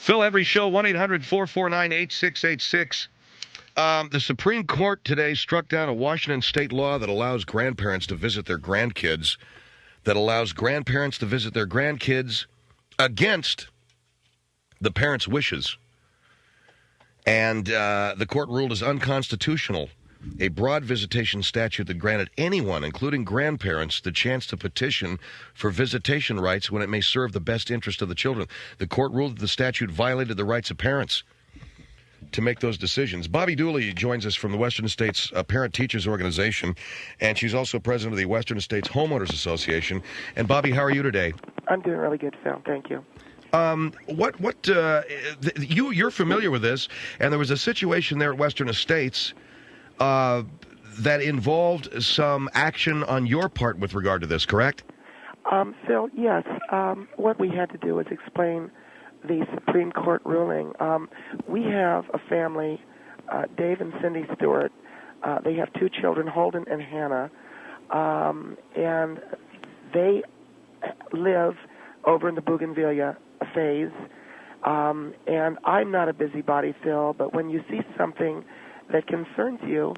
Phil, every show, 1-800-449-8686. The Supreme Court today struck down a Washington state law that allows grandparents to visit their grandkids, against the parents' wishes. And the court ruled as unconstitutional a broad visitation statute that granted anyone, including grandparents, the chance to petition for visitation rights when it may serve the best interest of the children. The court ruled that the statute violated the rights of parents to make those decisions. Bobbie Dooley joins us from the Western States Parent Teachers Organization, and she's also president of the Western States Homeowners Association. And Bobbie, how are you today? I'm doing really good, Phil. Thank you. You're familiar with this, and there was a situation there at Western Estates that involved some action on your part with regard to this, correct? Phil, yes. What we had to do was explain the Supreme Court ruling. We have a family, Dave and Cindy Stewart. They have two children, Holden and Hannah, and they live over in the Bougainvillea phase. And I'm not a busybody, Phil, but when you see something that concerns you,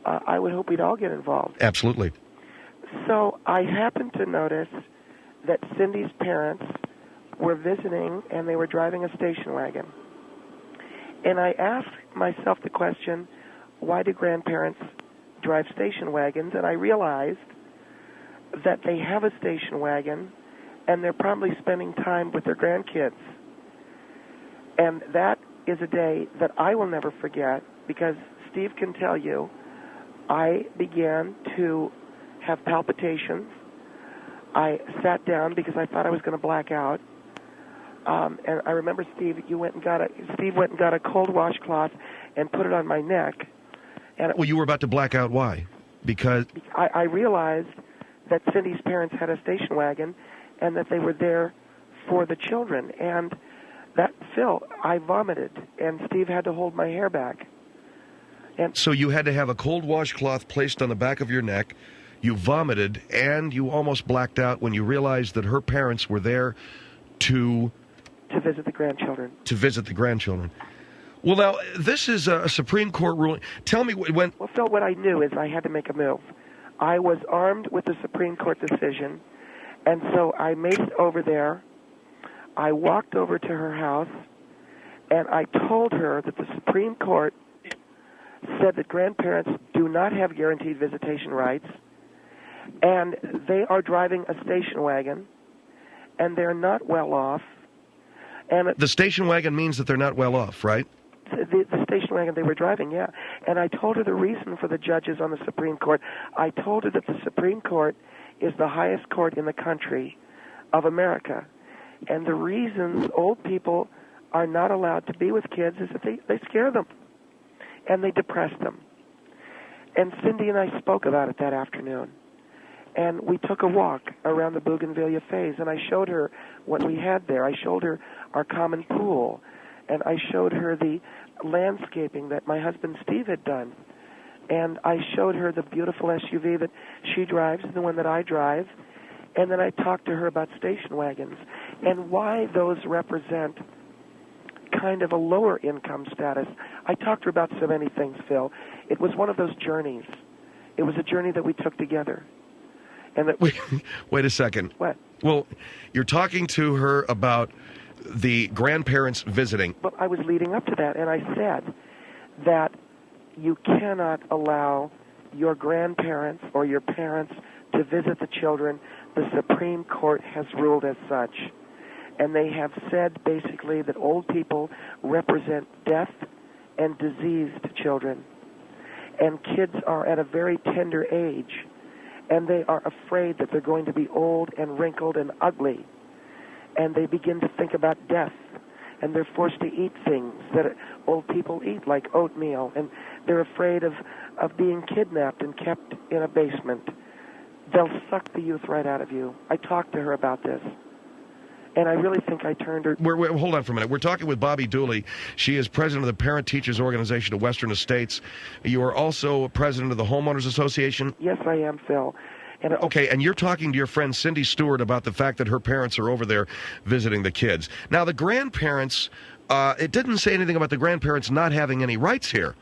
I would hope we'd all get involved. Absolutely. So I happened to notice that Cindy's parents were visiting, and they were driving a station wagon. And I asked myself the question, why do grandparents drive station wagons? And I realized that they have a station wagon, and they're probably spending time with their grandkids. And that is a day that I will never forget, because Steve can tell you, I began to have palpitations. I sat down because I thought I was going to black out. And I remember, Steve went and got a cold washcloth and put it on my neck. And Well, you were about to black out. Why? Because I realized that Cindy's parents had a station wagon and that they were there for the children. And that, Phil, I vomited, and Steve had to hold my hair back. And so you had to have a cold washcloth placed on the back of your neck. You vomited, and you almost blacked out when you realized that her parents were there to visit the grandchildren. Well, now, this is a Supreme Court ruling. Tell me when... Well, Phil, what I knew is I had to make a move. I was armed with the Supreme Court decision, and so I made it over there. I walked over to her house, and I told her that the Supreme Court said that grandparents do not have guaranteed visitation rights, and they are driving a station wagon, and they're not well off. And the station wagon means that they're not well off, right? The station wagon they were driving, yeah. And I told her the reason for the judges on the Supreme Court. I told her that the Supreme Court is the highest court in the country of America. And the reasons old people are not allowed to be with kids is that they scare them and they depress them. And Cindy and I spoke about it that afternoon. And we took a walk around the Bougainvillea phase, and I showed her what we had there. I showed her our common pool, and I showed her the landscaping that my husband Steve had done. And I showed her the beautiful SUV that she drives and the one that I drive. And then I talked to her about station wagons and why those represent kind of a lower income status. I talked to her about so many things, Phil. It was one of those journeys. It was a journey that we took together. And that Wait a second. What? Well, you're talking to her about the grandparents visiting. But I was leading up to that, and I said that you cannot allow your grandparents or your parents to visit the children. The Supreme Court has ruled as such. And they have said basically that old people represent death and disease to children. And kids are at a very tender age, and they are afraid that they're going to be old and wrinkled and ugly. And they begin to think about death, and they're forced to eat things that old people eat, like oatmeal, and they're afraid of being kidnapped and kept in a basement. They'll suck the youth right out of you. I talked to her about this. And I really think I turned her... Hold on for a minute. We're talking with Bobbie Dooley. She is president of the Parent Teachers Organization of Western Estates. You are also president of the Homeowners Association? Yes, I am, Phil. Okay, and you're talking to your friend Cindy Stewart about the fact that her parents are over there visiting the kids. Now, the grandparents It didn't say anything about the grandparents not having any rights here.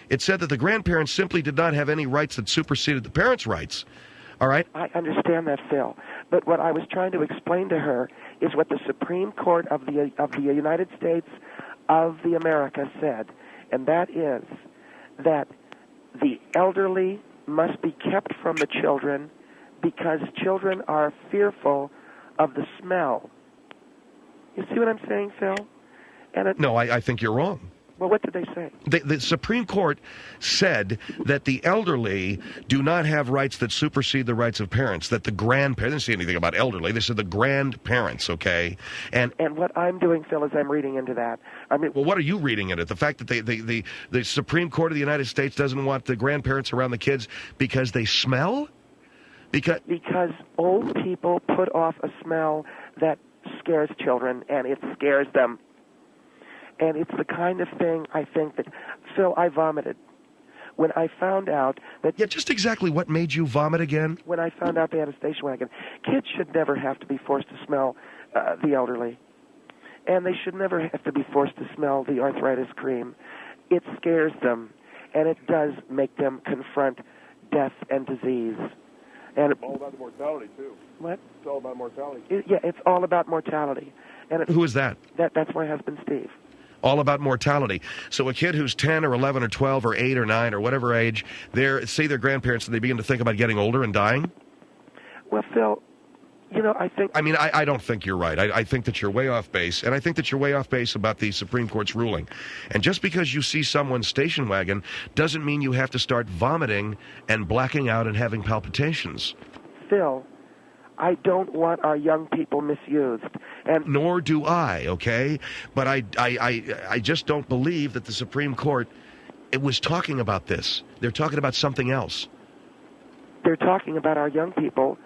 It said that the grandparents simply did not have any rights that superseded the parents' rights. All right? I understand that, Phil. But what I was trying to explain to her is what the Supreme Court of the United States of the America said, and that is that the elderly must be kept from the children because children are fearful of the smell. You see what I'm saying, Phil? No, I think you're wrong. Well, what did they say? The Supreme Court said that the elderly do not have rights that supersede the rights of parents, that the grandparents, they didn't say anything about elderly, they said the grandparents, okay? And what I'm doing, Phil, is I'm reading into that. Well, what are you reading into it? The fact that the Supreme Court of the United States doesn't want the grandparents around the kids because they smell? Because old people put off a smell that scares children, and it scares them. And it's the kind of thing, I think, that, Phil, I vomited when I found out that... Yeah, just exactly what made you vomit again? When I found out they had a station wagon. Kids should never have to be forced to smell the elderly. And they should never have to be forced to smell the arthritis cream. It scares them, and it does make them confront death and disease. And it's all about mortality, too. What? It's all about mortality. It's all about mortality. And who is that? That's my husband, Steve. All about mortality. So a kid who's 10 or 11 or 12 or 8 or 9 or whatever age, say their grandparents, and they begin to think about getting older and dying? Well, Phil, I think... I don't think you're right. I think that you're way off base, and I think that you're way off base about the Supreme Court's ruling. And just because you see someone's station wagon doesn't mean you have to start vomiting and blacking out and having palpitations. Phil, I don't want our young people misused. And nor do I, okay? But I just don't believe that the Supreme Court was talking about this. They're talking about something else. They're talking about our young people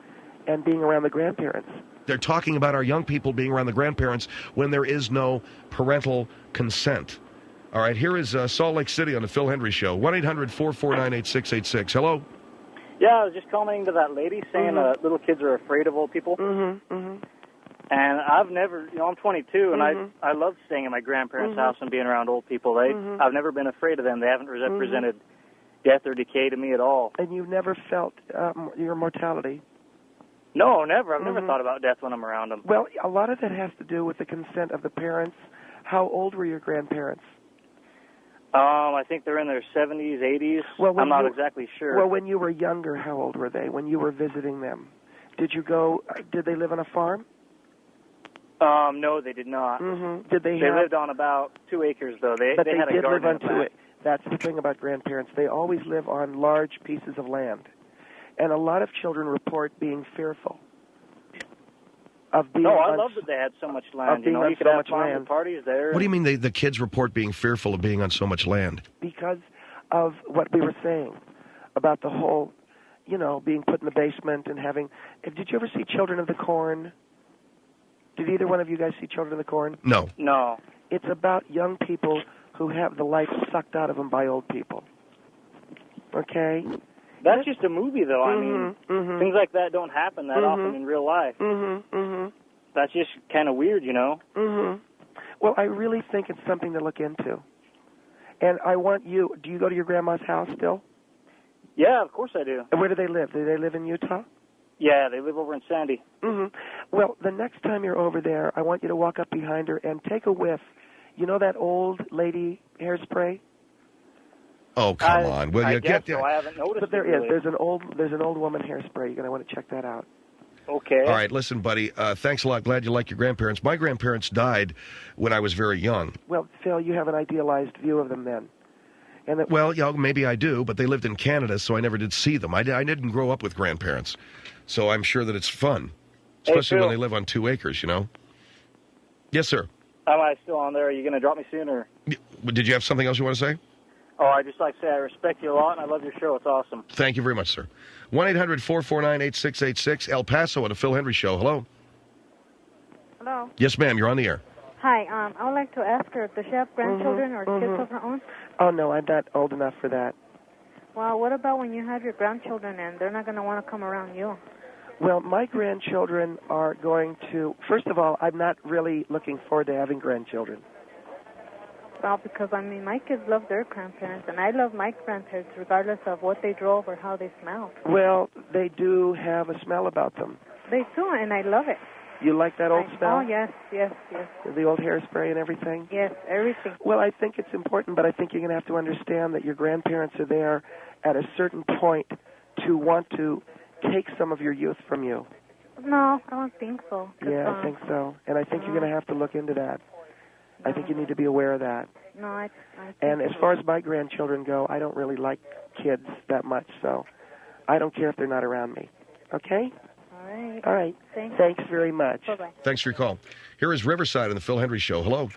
and being around the grandparents. They're talking about our young people being around the grandparents when there is no parental consent. All right, here is Salt Lake City on the Phil Hendrie Show. 1-800-449-8686. Hello? Yeah, I was just commenting to that lady saying little kids are afraid of old people. Mm-hmm, mm-hmm. And I've never, I'm 22, and I love staying at my grandparents' house and being around old people. I've never been afraid of them. They haven't represented death or decay to me at all. And you've never felt your mortality? No, never. I've never thought about death when I'm around them. Well, a lot of that has to do with the consent of the parents. How old were your grandparents? I think they're in their 70s, 80s. Well, I'm not exactly sure. Well, when you were younger, how old were they? When you were visiting them, did they live on a farm? No, they did not. Mm-hmm. Did they? They lived on about 2 acres, though. They had a garden live on 2 acres. That's the thing about grandparents. They always live on large pieces of land, and a lot of children report being fearful of being. No, I love that they had so much land. You could have so farm parties there. What do you mean the kids report being fearful of being on so much land? Because of what we were saying about the whole, being put in the basement and having. Did you ever see Children of the Corn? Did either one of you guys see Children of the Corn? No. No. It's about young people who have the life sucked out of them by old people. Okay? That's just a movie, though. I mean, things like that don't happen that often in real life. That's just kind of weird, Well, I really think it's something to look into. And I want you, do you go to your grandma's house still? Yeah, of course I do. And where do they live? Do they live in Utah? Yeah, they live over in Sandy. Well, the next time you're over there, I want you to walk up behind her and take a whiff. You know that old lady hairspray? Oh, come on! Will you get so. I haven't noticed. But there is. Really. There's an old woman hairspray. You're gonna want to check that out. Okay. All right, listen, buddy. Thanks a lot. Glad you like your grandparents. My grandparents died when I was very young. Well, Phil, you have an idealized view of them then. Well, maybe I do, but they lived in Canada, so I never did see them. I didn't grow up with grandparents, so I'm sure that it's fun, especially when they live on 2 acres. Yes, sir. Am I still on there? Are you going to drop me soon, or? Did you have something else you want to say? Oh, I just like to say I respect you a lot, and I love your show. It's awesome. Thank you very much, sir. 1-800-449-8686, El Paso at the Phil Hendrie Show. Hello? Hello? Yes, ma'am. You're on the air. Hi. I would like to ask her, does she have grandchildren or kids of her own? Oh, no, I'm not old enough for that. Well, what about when you have your grandchildren and they're not going to want to come around you? Well, my grandchildren are going to... First of all, I'm not really looking forward to having grandchildren. Well, because, I mean, my kids love their grandparents, and I love my grandparents regardless of what they drove or how they smelled. Well, they do have a smell about them. They do, and I love it. You like that old smell? Oh, yes, yes, yes. The old hairspray and everything? Yes, everything. Well, I think it's important, but I think you're going to have to understand that your grandparents are there at a certain point to want to take some of your youth from you. No, I don't think so. Yeah, I think so. And I think you're going to have to look into that. I think you need to be aware of that. No, I and as far as my grandchildren go, I don't really like kids that much, so I don't care if they're not around me. Okay? All right. Thanks very much. Bye-bye. Thanks for your call. Here is Riverside on the Phil Hendrie Show. Hello.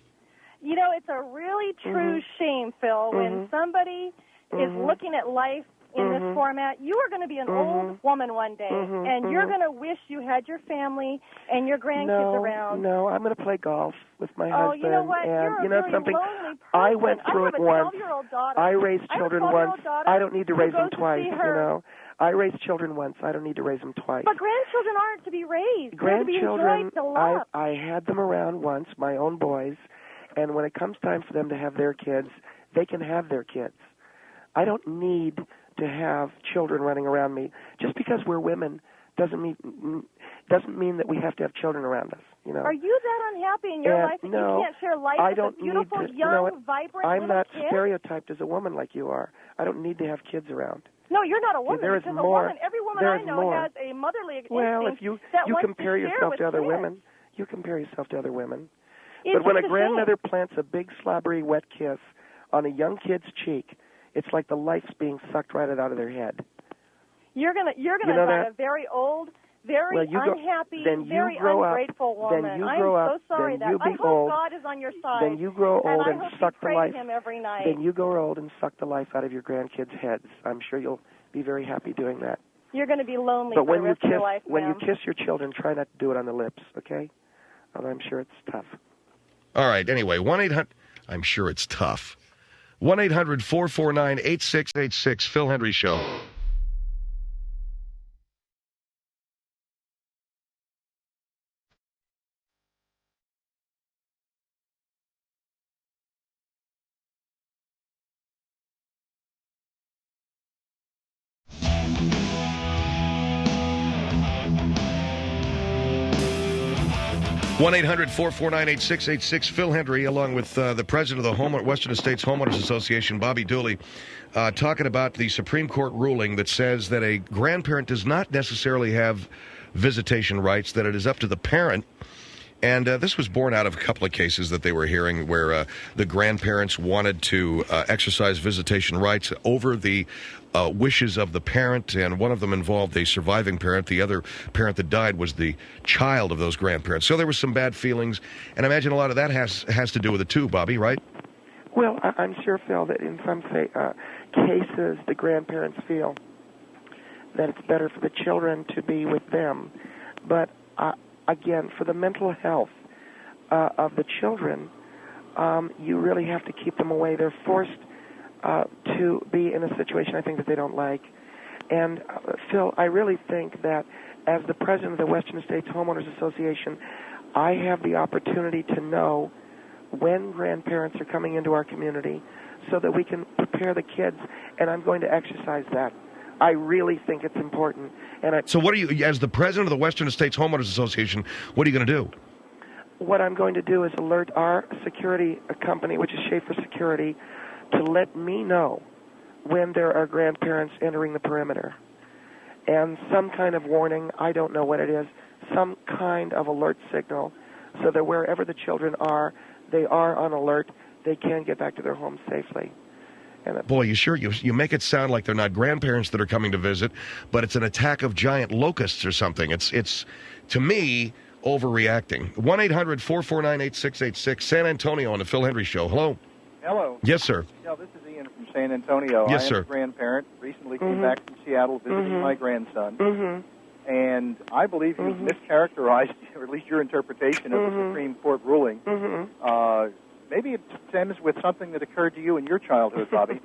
You know, it's a really true shame, Phil, when somebody is looking at life in this format. You are going to be an old woman one day, and you're going to wish you had your family and your grandkids around. No, I'm going to play golf with my husband. Oh, you know what? And you're you know really something? lonely person. I went through it once. I have a 12-year-old daughter. I raised children once. I don't need to raise them twice, you know. I raised children once. I don't need to raise them twice. But grandchildren aren't to be raised. Grandchildren, to love. I had them around once, my own boys, and when it comes time for them to have their kids, they can have their kids. I don't need to have children running around me. Just because we're women doesn't mean that we have to have children around us. You know. Are you that unhappy in your life that you can't share life with a beautiful, young, vibrant I'm little not kid? stereotyped as a woman like you are. I don't need to have kids around. No, you're not a woman. There is because more. Every woman I know has a motherly instinct. Well, if you compare yourself to other women, you compare yourself to other women. But when a grandmother plants a big slobbery wet kiss on a young kid's cheek, it's like the life's being sucked right out of their head. You're gonna die a very old, very unhappy, very ungrateful woman. Then you grow up. I'm so sorry then you I be hope old. God is on your side. Then you grow old and suck the life. Him every night. Then you grow old and suck the life out of your grandkids' heads. I'm sure you'll be very happy doing that. You're going to be lonely but for the rest of your life. When you kiss your children, try not to do it on the lips, okay? Although I'm sure it's tough. All right. Anyway, 1-800. I'm sure it's tough. 1-800-449-8686. Phil Hendrie Show. One 800-449-8686. Phil Hendrie, along with the president of the Western States Homeowners Association, Bobbie Dooley, talking about the Supreme Court ruling that says that a grandparent does not necessarily have visitation rights, that it is up to the parent. And this was born out of a couple of cases that they were hearing where the grandparents wanted to exercise visitation rights over the wishes of the parent, and one of them involved a surviving parent. The other parent that died was the child of those grandparents. So there was some bad feelings, and I imagine a lot of that has to do with it too, Bobbie, right? Well, I'm sure, Phil, that in some cases the grandparents feel that it's better for the children to be with them. But again, for the mental health of the children, you really have to keep them away. They're forced to be in a situation, I think, that they don't like. And, Phil, I really think that as the president of the Western States Homeowners Association, I have the opportunity to know when grandparents are coming into our community so that we can prepare the kids, and I'm going to exercise that. I really think it's important. So what are you, as the president of the Western States Homeowners Association, what are you going to do? What I'm going to do is alert our security company, which is Schaefer Security, to let me know when there are grandparents entering the perimeter. And some kind of warning, I don't know what it is, some kind of alert signal, so that wherever the children are, they are on alert, they can get back to their homes safely. Boy, you make it sound like they're not grandparents that are coming to visit, but it's an attack of giant locusts or something. It's to me, overreacting. 1-800-449-8686, San Antonio on the Phil Hendrie Show. Hello. Hello. Yes, sir. Yeah, this is Ian from San Antonio. Yes, I am sir. a grandparent. Recently came back from Seattle visiting my grandson. And I believe you've mischaracterized, or at least your interpretation of the Supreme Court ruling. Maybe it stems with something that occurred to you in your childhood, Bobbie.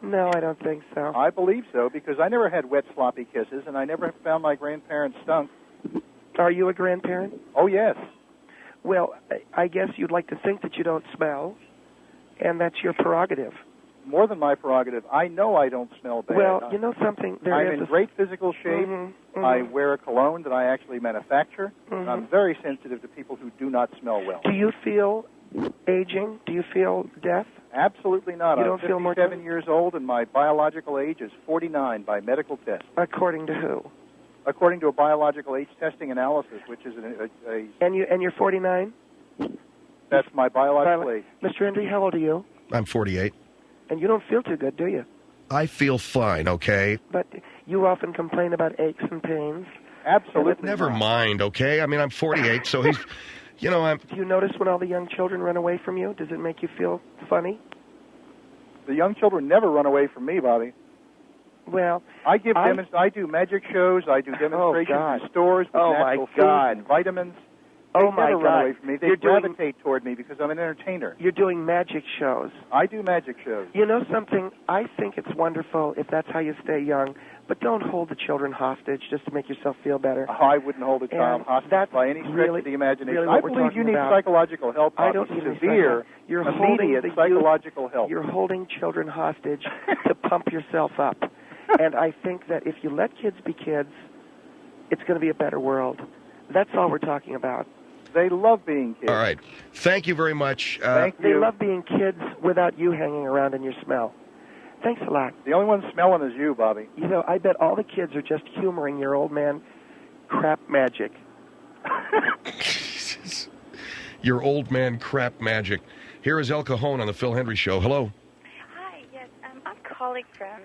No, I don't think so. I believe so, because I never had wet, sloppy kisses, and I never found my grandparents stunk. Are you a grandparent? Oh, yes. Well, I guess you'd like to think that you don't smell, and that's your prerogative. More than my prerogative. I know I don't smell bad. Well, you know something? I'm in great physical shape. I wear a cologne that I actually manufacture. I'm very sensitive to people who do not smell well. Do you feel aging? Do you feel death? Absolutely not. You don't I'm feel 57 years old, and my biological age is 49 by medical test. According to who? According to a biological age testing analysis, which is And you're 49? That's my biological age. Mr. Hendrie, how old are you? I'm 48. And you don't feel too good, do you? I feel fine, okay? But you often complain about aches and pains. Absolutely. Never mind, okay? I mean, I'm 48, so he's, I'm... Do you notice when all the young children run away from you? Does it make you feel funny? The young children never run away from me, Bobbie. Well, I do magic shows. I do demonstrations in stores with natural food and vitamins. They never run away from me. They gravitate toward me because I'm an entertainer. You're doing magic shows. I do magic shows. You know something? I think it's wonderful if that's how you stay young, but don't hold the children hostage just to make yourself feel better. Oh, I wouldn't hold a child hostage by any stretch of the imagination. Really I believe you need psychological help. I don't need severe, immediate psychological help. You're holding children hostage to pump yourself up. And I think that if you let kids be kids, it's going to be a better world. That's all we're talking about. They love being kids. All right. Thank you very much. Thank you. They love being kids without you hanging around in your smell. Thanks a lot. The only one smelling is you, Bobbie. You know, I bet all the kids are just humoring your old man crap magic. Your old man crap magic. Here is El Cajon on the Phil Hendrie Show. Hello. Hi, yes. I'm calling from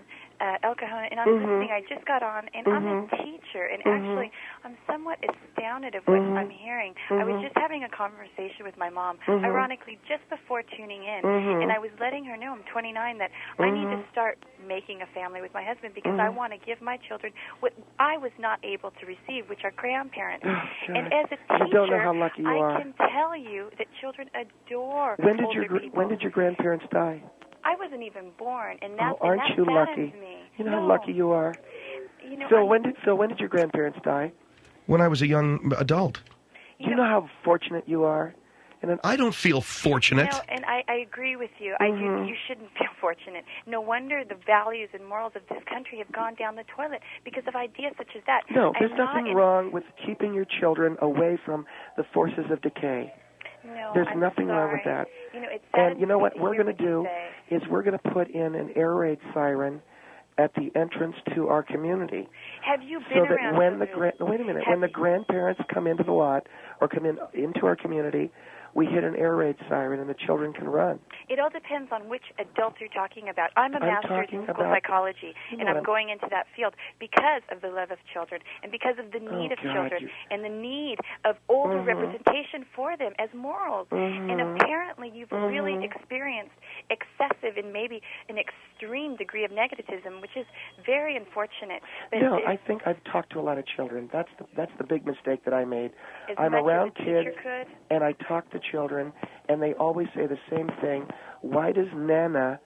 El Cajon, and I'm listening. I just got on, and I'm a teacher, and actually I'm somewhat astounded at what I'm hearing. I was just having a conversation with my mom, ironically, just before tuning in, and I was letting her know, I'm 29, that I need to start making a family with my husband because I want to give my children what I was not able to receive, which are grandparents. And as a teacher, you don't know how lucky you are. I can tell you that children adore When did your grandparents die? I wasn't even born, and that aren't that you lucky? Me. You know how lucky you are. You know, Phil, when did your grandparents die? When I was a young adult. Do you know how fortunate you are? I don't feel fortunate. No, and I agree with you. You shouldn't feel fortunate. No wonder the values and morals of this country have gone down the toilet because of ideas such as that. No, there's nothing wrong with keeping your children away from the forces of decay. No, there's I'm nothing sorry. wrong with that. You know, it's and you know what we're going to do say. is we're going to put in an air raid siren at the entrance to our community. Have you been so that around when wait a minute, when the grandparents come into the lot or come into our community, we hit an air raid siren and the children can run. It all depends on which adult you're talking about. I'm a master's in school psychology, and I'm going into that field because of the love of children and because of the need of children and the need of older representation for them as morals. And apparently you've really experienced excessive and maybe an extreme degree of negativism, which is very unfortunate. But no, I think I've talked to a lot of children. That's the big mistake that I made. As I'm much around as a kids, could. and I talk to children, and they always say the same thing. Why does Nana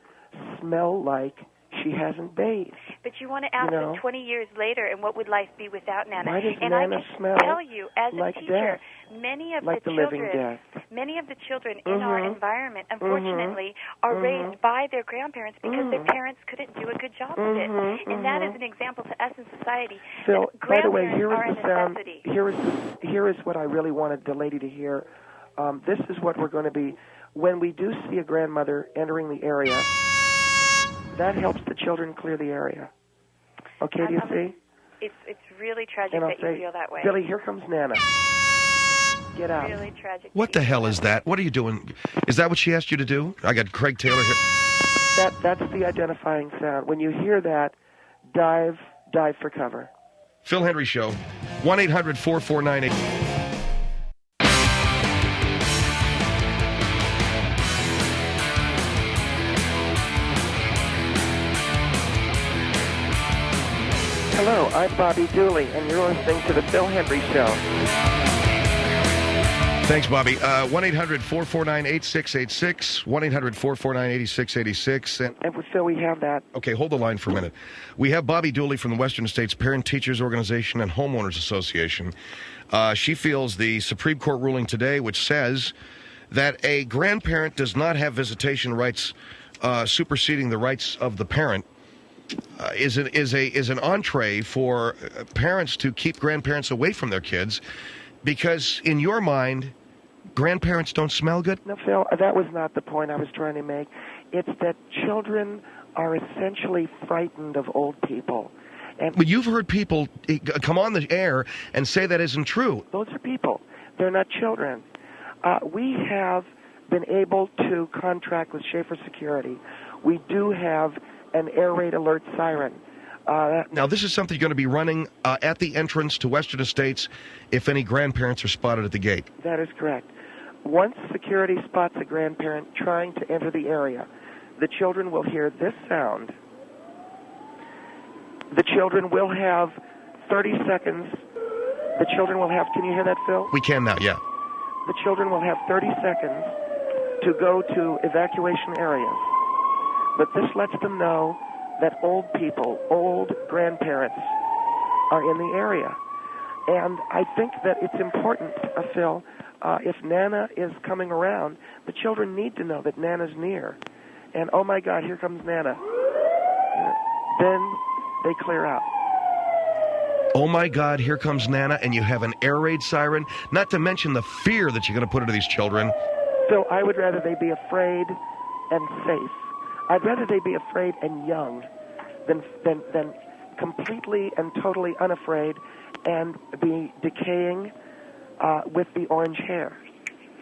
smell like she hasn't bathed? But you want to ask them 20 years later, and what would life be without Nana? Why does and Nana I can smell tell you, as like a teacher, death? many of like the living children, death. many of the children in our environment, unfortunately, are raised by their grandparents because their parents couldn't do a good job of it. And that is an example to us in society. Phil, by the way, here are is a the sound. necessity. Here is what I really wanted the lady to hear. This is what we're going to be. When we do see a grandmother entering the area, that helps the children clear the area. Okay, do you see? It's really tragic that you feel that way. Billy, here comes Nana. Get out. Really tragic. What the hell is that? What are you doing? Is that what she asked you to do? I got Craig Taylor here. That's the identifying sound. When you hear that, dive for cover. Phil Hendrie Show, 1-800-449-8... Hello, I'm Bobbie Dooley, and you're listening to The Phil Hendrie Show. Thanks, Bobbie. 1-800-449-8686, 1-800-449-8686. And Phil, we have that. Okay, hold the line for a minute. We have Bobbie Dooley from the Western States Parent Teachers Organization and Homeowners Association. She feels the Supreme Court ruling today, which says that a grandparent does not have visitation rights superseding the rights of the parent is an entree for parents to keep grandparents away from their kids, because in your mind, grandparents don't smell good? No, Phil, that was not the point I was trying to make. It's that children are essentially frightened of old people. But you've heard people come on the air and say that isn't true. Those are people. They're not children. We have been able to contract with Schaefer Security. We do have an air raid alert siren. Now, this is something you're going to be running at the entrance to Western Estates if any grandparents are spotted at the gate. That is correct. Once security spots a grandparent trying to enter the area, the children will hear this sound. The children will have 30 seconds. The children will have, can you hear that, Phil? We can now, yeah. The children will have 30 seconds to go to evacuation areas. But this lets them know that old people, old grandparents, are in the area. And I think that it's important, Phil, if Nana is coming around, the children need to know that Nana's near. And, oh, my God, here comes Nana. Then they clear out. Oh, my God, here comes Nana, and you have an air raid siren, not to mention the fear that you're going to put into these children. So I would rather they be afraid and safe. I'd rather they be afraid and young than completely and totally unafraid and be decaying with the orange hair.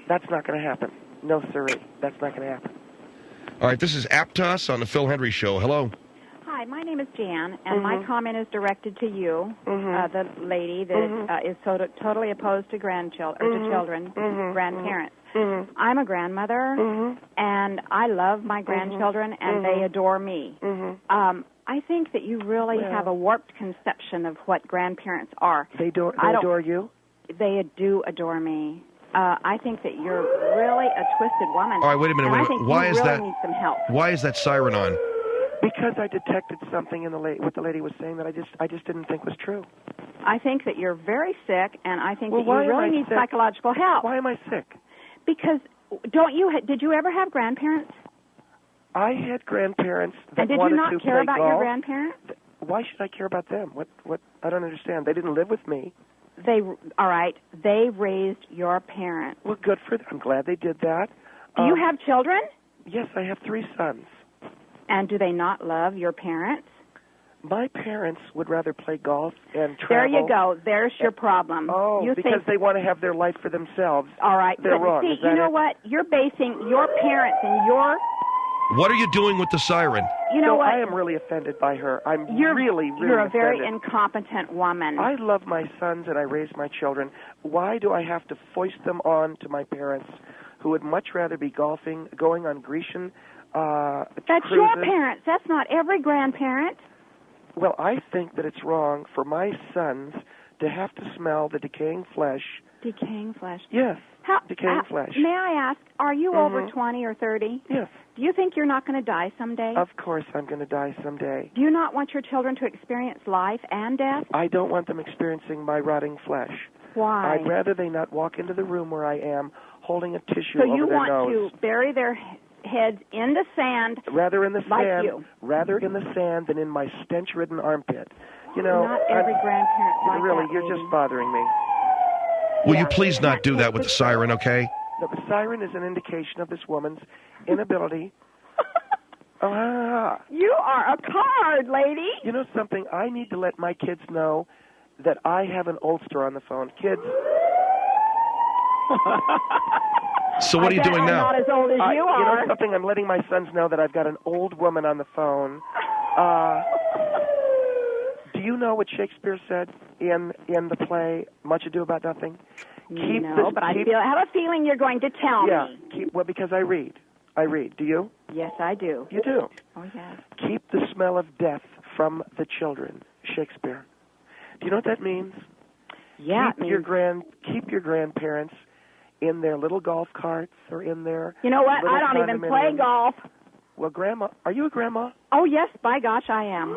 That's not going to happen. No, sirree. That's not going to happen. All right, this is Aptos on the Phil Hendrie Show. Hello. Hi, my name is Jan, and my comment is directed to you, the lady that is totally opposed to grandchildren, to children, grandparents. I'm a grandmother, and I love my grandchildren, and they adore me. I think that you really have a warped conception of what grandparents are. They adore you? They do adore me. I think that you're really a twisted woman. All right, wait a minute. I think Why you is really that? need some help. Why is that siren on? Because I detected something in what the lady was saying that I just didn't think was true. I think that you're very sick, and I think that you why am really I need sick? psychological help. Why am I sick? Because did you ever have grandparents? I had grandparents that And did wanted you not to care play about golf. your grandparents? Why should I care about them? What? I don't understand. They didn't live with me. All right. They raised your parents. Well, good for them. I'm glad they did that. Do you have children? Yes, I have 3 sons. And do they not love your parents? My parents would rather play golf and travel. There you go. There's your problem. Oh, because they want to have their life for themselves. All right. They're wrong. See, Is that you know it? what? You're basing your parents and your... What are you doing with the siren? You know what? I am really offended by her. You're really You're a offended. very incompetent woman. I love my sons and I raise my children. Why do I have to foist them on to my parents who would much rather be golfing, going on Grecian That's cruises? your parents. That's not every grandparent. Well, I think that it's wrong for my sons to have to smell the decaying flesh. Decaying flesh. Yes, decaying flesh. May I ask, are you over 20 or 30? Yes. Do you think you're not going to die someday? Of course I'm going to die someday. Do you not want your children to experience life and death? I don't want them experiencing my rotting flesh. Why? I'd rather they not walk into the room where I am holding a tissue So over you their want nose. to bury their heads in the sand, Rather in the like sand, you. rather in the sand than in my stench-ridden armpit. You know, Not every grandparent like really, that, you're lady. just bothering me. Will you please not do that with the siren, okay? The siren is an indication of this woman's inability. You are a card, lady. You know something? I need to let my kids know that I have an oldster on the phone. Kids. So what are you doing I'm now? not as old as you You are. know something? I'm letting my sons know that I've got an old woman on the phone. Do you know what Shakespeare said in the play Much Ado About Nothing? But I have a feeling you're going to tell me. Well, because I read. Do you? Yes, I do. You do. Oh, yes. Keep the smell of death from the children, Shakespeare. Do you know what that means? Yeah, Keep your grandparents in their little golf carts or in their You know what? little I don't even play condominiums. golf. Well, Grandma, are you a grandma? Oh, yes, by gosh, I am.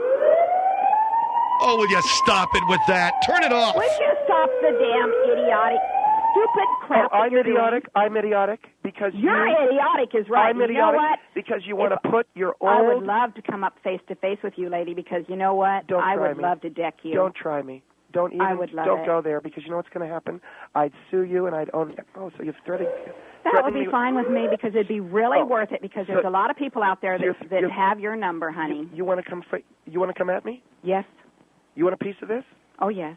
Oh, will you stop it with that? Turn it off. Would you stop the damn idiotic? Do stupid crap. I'm you're idiotic. Doing. I'm idiotic because You're idiotic is right. I'm you idiotic know what? because you want to put your old... I would love to come up face to face with you, lady, because you know what? I would love to deck you. Don't try me. Don't even. I would love don't it. go there because you know what's going to happen? I'd sue you and I'd own... Oh, so you're threatening... That would be fine with me because it'd be really worth it because there's a lot of people out there that have your number, honey. You want to come? You want to come at me? Yes. You want a piece of this? Oh yes.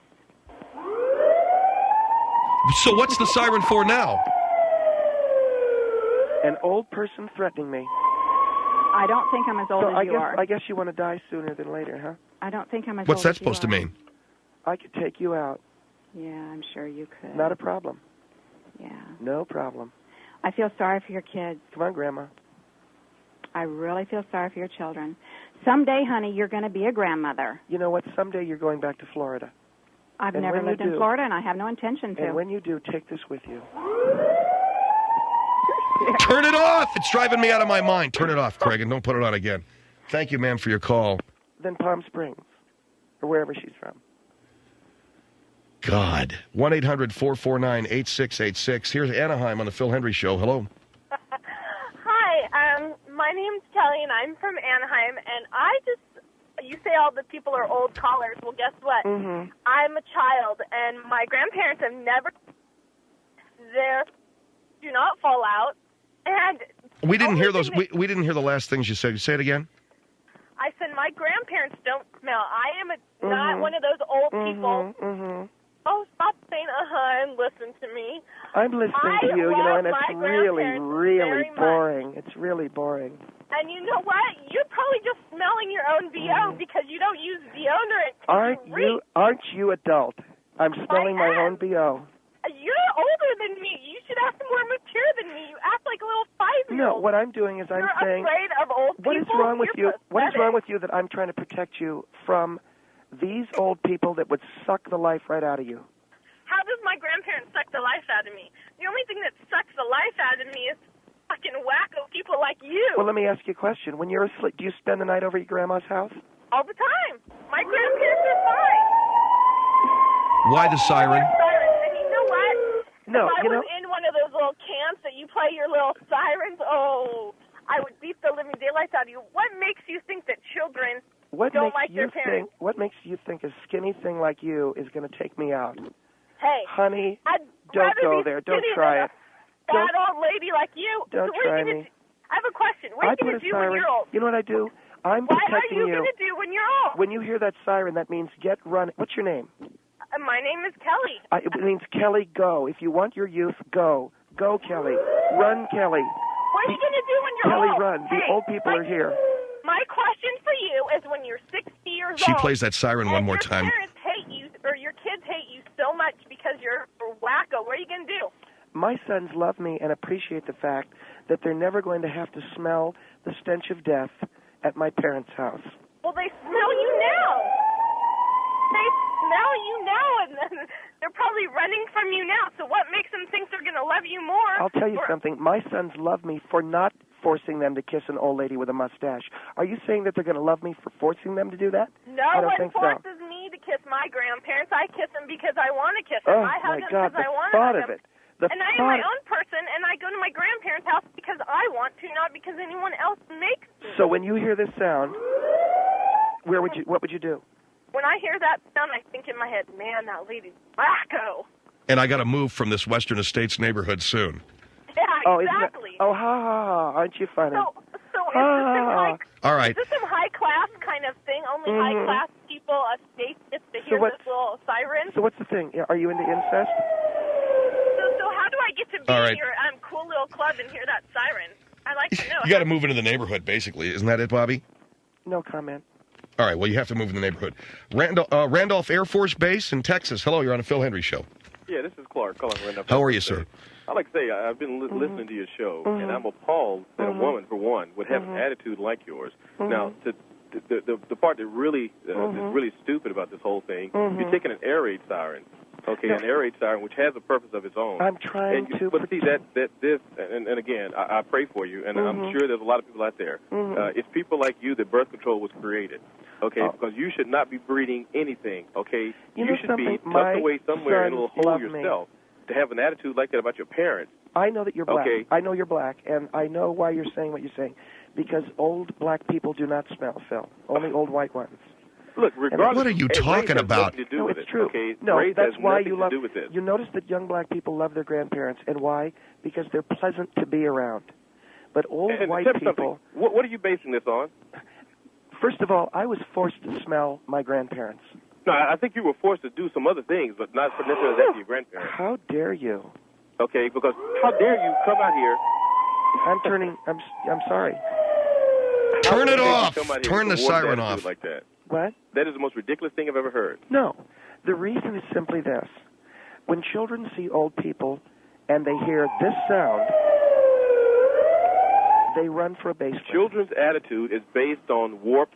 So what's the siren for now? An old person threatening me. I don't think I'm as old as you are. I guess you want to die sooner than later, huh? I don't think I'm as What's old that supposed to mean? I could take you out. Yeah, I'm sure you could. Not a problem. Yeah. No problem. I feel sorry for your kids. Come on, Grandma. I really feel sorry for your children. Someday, honey, you're going to be a grandmother. You know what? Someday you're going back to Florida. I've never lived in Florida, and I have no intention to. And when you do, take this with you. Turn it off! It's driving me out of my mind. Turn it off, Craig, and don't put it on again. Thank you, ma'am, for your call. Then Palm Springs, or wherever she's from. God. 1-800-449-8686. Here's Anaheim on the Phil Hendrie Show. Hello. Hi, my name's Kelly, and I'm from Anaheim, and you say all the people are old callers. Well, guess what? Mm-hmm. I'm a child, and my grandparents have never... They do not fall out, and... We didn't hear those. We didn't hear the last things you said. Say it again. I said my grandparents don't smell. I am not one of those old people. Mm-hmm. Oh, stop saying and listen to me. I'm listening to you, and it's really, really boring. It's really boring. And you know what? You're probably just smelling your own BO because you don't use deodorant. Aren't you adult? I'm smelling my own BO. You're older than me. You should act more mature than me. You act like a little 5-year-old. No, what I'm doing is I'm saying... You're afraid of old people? What is wrong with you? What is wrong with you that I'm trying to protect you from these old people that would suck the life right out of you? How does my grandparents suck the life out of me? The only thing that sucks the life out of me is fucking wacko people like you. Well, let me ask you a question. When you're asleep, do you spend the night over at your grandma's house? All the time. My grandparents are fine. Why the siren? And you know what? No, if I was in one of those little camps that you play your little sirens, I would beat the living daylights out of you. What makes you think that children don't like their parents? What makes you think a skinny thing like you is going to take me out? Hey, honey, don't go there. Don't try it. Fat old lady like you. Don't try me. I have a question. What are you going to do when you're old? You know what I do? I'm protecting you. What are you going to do when you're old? When you hear that siren, that means get running. What's your name? My name is Kelly. It means Kelly, go. If you want your youth, go. Go, Kelly. Run, Kelly. What are you going to do when you're Kelly, old? run. The old people are here. My question for you is when you're 60 years old. She plays that siren one more time. Your parents hate you, or your kids hate you so much because you're wacko. What are you going to do? My sons love me and appreciate the fact that they're never going to have to smell the stench of death at my parents' house. Well, they smell you now. They smell you now, and they're probably running from you now. So what makes them think they're going to love you more? I'll tell you something. My sons love me for not forcing them to kiss an old lady with a mustache. Are you saying that they're going to love me for forcing them to do that? No I don't one think forces so. me to kiss my grandparents. I kiss them because I want to kiss them. Oh, I hug my them God, because I want the to thought hug of them. it. The and I am my own person, and I go to my grandparents' house because I want to, not because anyone else makes me. So when you hear this sound, what would you do? When I hear that sound, I think in my head, man, that lady's wacko. And I got to move from this Western Estates neighborhood soon. Yeah, exactly. Ha, ha, aren't you funny? So is this all right. Is this some high-class kind of thing? Only high-class people, estates gets to hear this little siren? So what's the thing? Are you into incest? So how do I get to be in your cool little club and hear that siren? I'd like to know. You got to move into the neighborhood, basically. Isn't that it, Bobbie? No comment. All right, well, you have to move in the neighborhood. Randolph Air Force Base in Texas. Hello, you're on a Phil Hendrie Show. Yeah, this is Clark calling Randolph. How are you, sir? I'd like to say I've been listening to your show, and I'm appalled that a woman, for one, would have an attitude like yours. Now, the part that really is really stupid about this whole thing, you're taking an air raid siren, an air raid siren, which has a purpose of its own. I'm trying to. But see, and again, I pray for you, and I'm sure there's a lot of people out there. It's people like you that birth control was created. Because you should not be breeding anything, You should be tucked away somewhere in a little hole yourself. to have an attitude like that about your parents. I know that you're black. Okay. I know you're black, and I know why you're saying what you're saying. Because old black people do not smell, Phil. Only old white ones. Look, regardless, what are you talking about? No, it's true. Okay? No, race that's has why nothing you to love. do with this. You notice that young black people love their grandparents, and why? Because they're pleasant to be around. But old And white tell me people. something. What are you basing this on? First of all, I was forced to smell my grandparents. No, I think you were forced to do some other things, but not necessarily that to your grandparents. How dare you? Okay, because how dare you come out here? I'm sorry. Turn it How dare you off. come out here Turn with the a warped siren attitude off. Like that. What? That is the most ridiculous thing I've ever heard. No. The reason is simply this. When children see old people and they hear this sound, they run for a basement. Children's attitude is based on warped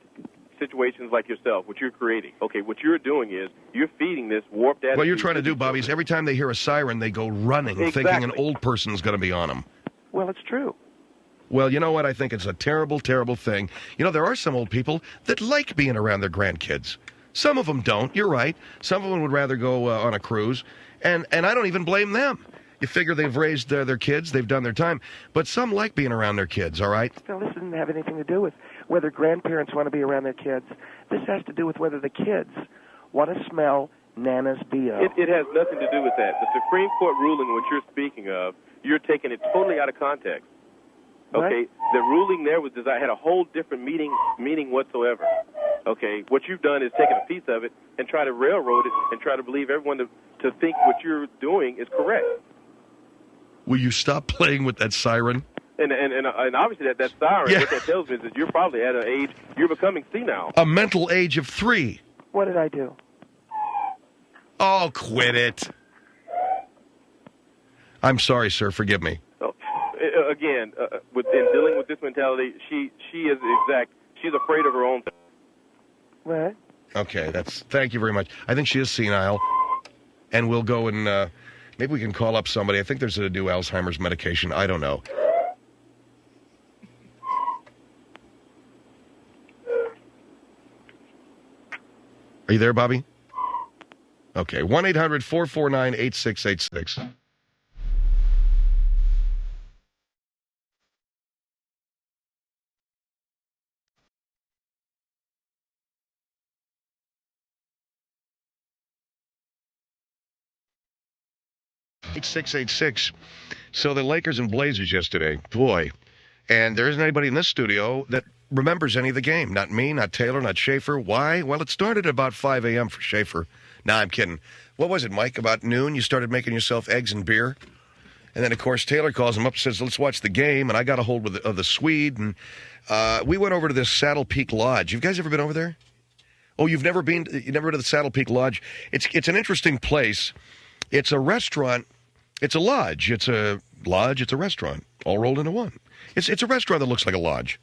situations like yourself, what you're creating. Okay, what you're doing is you're feeding this warped attitude. What you're trying to do, Bobbie, is every time they hear a siren, they go running, thinking an old person's going to be on them. Well, it's true. Well, you know what? I think it's a terrible, terrible thing. You know, there are some old people that like being around their grandkids. Some of them don't. You're right. Some of them would rather go on a cruise, and I don't even blame them. You figure they've raised their kids, they've done their time, but some like being around their kids, all right? Now, this doesn't have anything to do with whether grandparents want to be around their kids. This has to do with whether the kids want to smell Nana's B.O. It has nothing to do with that. The Supreme Court ruling, what you're speaking of, you're taking it totally out of context. Okay, the ruling there was had a whole different meaning whatsoever. Okay, what you've done is taken a piece of it and try to railroad it and try to believe everyone to think what you're doing is correct. Will you stop playing with that siren? And obviously that siren, Yeah. what that tells me is that you're probably at an age, you're becoming senile. A mental age of 3. What did I do? Oh, quit it. I'm sorry, sir. Forgive me. So, again, in dealing with this mentality, she is exact. She's afraid of her own. What? Okay, thank you very much. I think she is senile, and we'll go and maybe we can call up somebody. I think there's a new Alzheimer's medication. I don't know. Are you there, Bobbie? Okay, 1-800-449-8686. So the Lakers and Blazers yesterday, boy, and there isn't anybody in this studio that remembers any of the game. Not me, not Taylor, not Schaefer. Why? Well, it started at about 5 a.m. for Schaefer. Nah, I'm kidding. What was it, Mike? About noon, you started making yourself eggs and beer? And then, of course, Taylor calls him up and says, let's watch the game. And I got a hold of the Swede. And we went over to this Saddle Peak Lodge. You guys ever been over there? Oh, you've never been to the Saddle Peak Lodge? It's an interesting place. It's a restaurant. It's a lodge. It's a lodge. It's a restaurant, all rolled into one. It's a restaurant that looks like a lodge.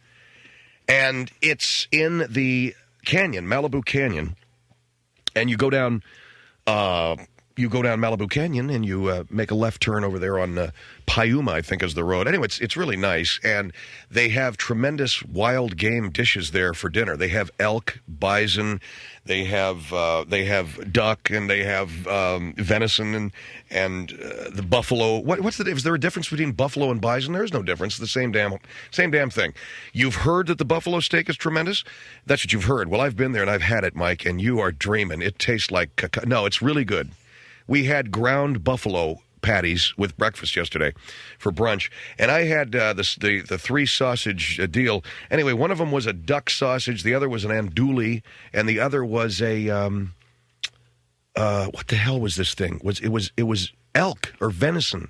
And it's in the canyon, Malibu Canyon. And you go down Malibu Canyon, and you make a left turn over there on Piuma, I think is the road. Anyway, it's really nice, and they have tremendous wild game dishes there for dinner. They have elk, bison, they have duck, and they have venison and the buffalo. What's the? Is there a difference between buffalo and bison? There is no difference. It's the same damn thing. You've heard that the buffalo steak is tremendous. That's what you've heard. Well, I've been there and I've had it, Mike, and you are dreaming. It tastes like cacao. No, it's really good. We had ground buffalo patties with breakfast yesterday for brunch, and I had the 3 sausage deal. Anyway, one of them was a duck sausage, the other was an andouille, and the other was a what the hell was this thing? It was elk or venison.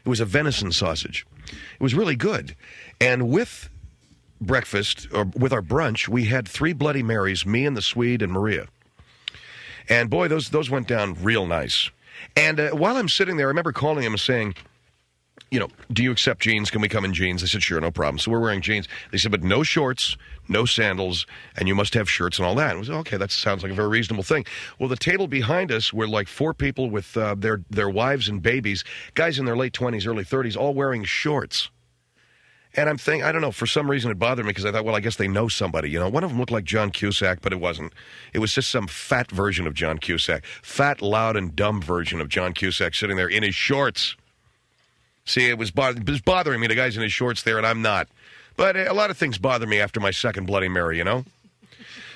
It was a venison sausage. It was really good, and with breakfast or with our brunch, we had 3 Bloody Marys, me and the Swede and Maria. And boy, those went down real nice. And while I'm sitting there, I remember calling him and saying, do you accept jeans? Can we come in jeans? I said, sure, no problem. So we're wearing jeans. They said, but no shorts, no sandals, and you must have shirts and all that. And I was okay, that sounds like a very reasonable thing. Well, the table behind us were like 4 people with their wives and babies, guys in their late 20s, early 30s, all wearing shorts. And I'm thinking, I don't know, for some reason it bothered me because I thought, well, I guess they know somebody. You know, one of them looked like John Cusack, but it wasn't. It was just some fat version of John Cusack. Fat, loud, and dumb version of John Cusack sitting there in his shorts. See, it was bothering me, the guy's in his shorts there, and I'm not. But a lot of things bother me after my second Bloody Mary, you know?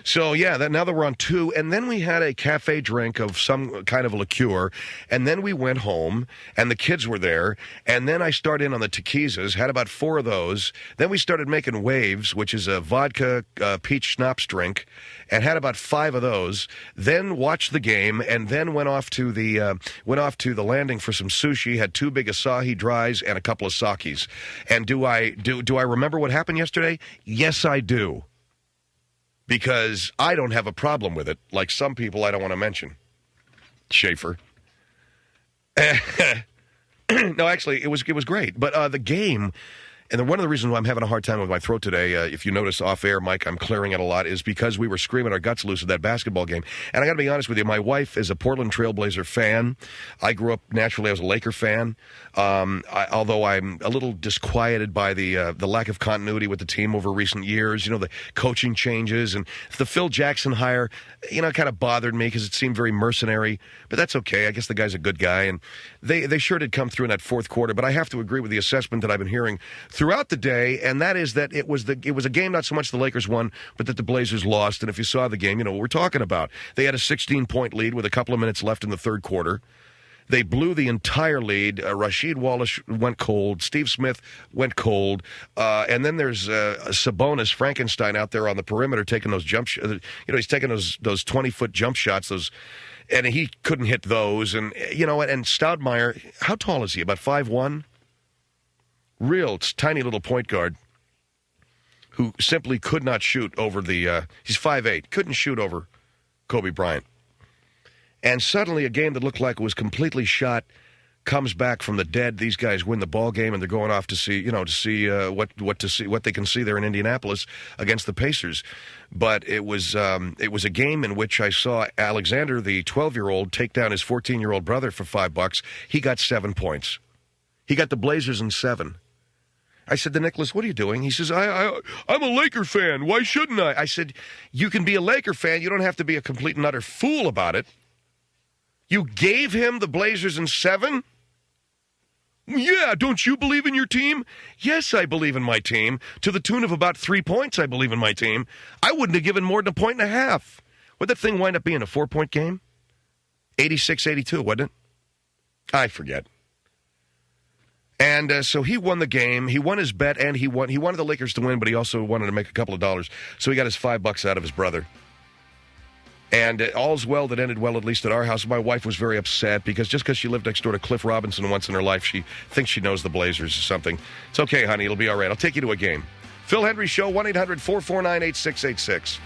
So, yeah, now that we're on 2, and then we had a cafe drink of some kind of liqueur, and then we went home, and the kids were there, and then I started in on the tequisas, had about 4 of those. Then we started making waves, which is a vodka peach schnapps drink, and had about 5 of those. Then watched the game, and then went off to the landing for some sushi. Had 2 big Asahi dries and a couple of sakis. And do I remember what happened yesterday? Yes, I do. Because I don't have a problem with it, like some people I don't want to mention. Schaefer. No, actually, it was great. But the game, and one of the reasons why I'm having a hard time with my throat today, if you notice off air, Mike, I'm clearing it a lot, is because we were screaming our guts loose at that basketball game. And I got to be honest with you, my wife is a Portland Trailblazer fan. I grew up naturally as a Laker fan. Although I'm a little disquieted by the lack of continuity with the team over recent years, you know, the coaching changes and the Phil Jackson hire, you know, kind of bothered me because it seemed very mercenary. But that's okay. I guess the guy's a good guy, and they sure did come through in that fourth quarter. But I have to agree with the assessment that I've been hearing throughout the day, and that is that it was a game not so much the Lakers won, but that the Blazers lost. And if you saw the game, you know what we're talking about. They had a 16-point lead with a couple of minutes left in the third quarter. They blew the entire lead. Rasheed Wallace went cold. Steve Smith went cold. And then there's Sabonis Frankenstein out there on the perimeter taking those he's taking those 20-foot jump shots. And he couldn't hit those. And you know, and Stoudemire, how tall is he? About 5'1"? Real tiny little point guard who simply could not shoot over he's 5'8", couldn't shoot over Kobe Bryant. And suddenly a game that looked like it was completely shot comes back from the dead. These guys win the ball game, and they're going off to see what they can see there in Indianapolis against the Pacers. But it was a game in which I saw Alexander, the 12-year-old, take down his 14-year-old brother for $5. He got 7 points. He got the Blazers in 7. I said to Nicholas, what are you doing? He says, I'm a Laker fan. Why shouldn't I? I said, you can be a Laker fan. You don't have to be a complete and utter fool about it. You gave him the Blazers in 7? Yeah, don't you believe in your team? Yes, I believe in my team. To the tune of about 3 points, I believe in my team. I wouldn't have given more than 1.5 points. What'd that thing wind up being, a 4-point game? 86-82, wasn't it? I forget. And so he won the game. He won his bet, and he wanted the Lakers to win, but he also wanted to make a couple of dollars. So he got his $5 out of his brother. And all's well that ended well, at least at our house. My wife was very upset because just because she lived next door to Cliff Robinson once in her life, she thinks she knows the Blazers or something. It's okay, honey. It'll be all right. I'll take you to a game. Phil Hendrie Show, 1-800-449-8686.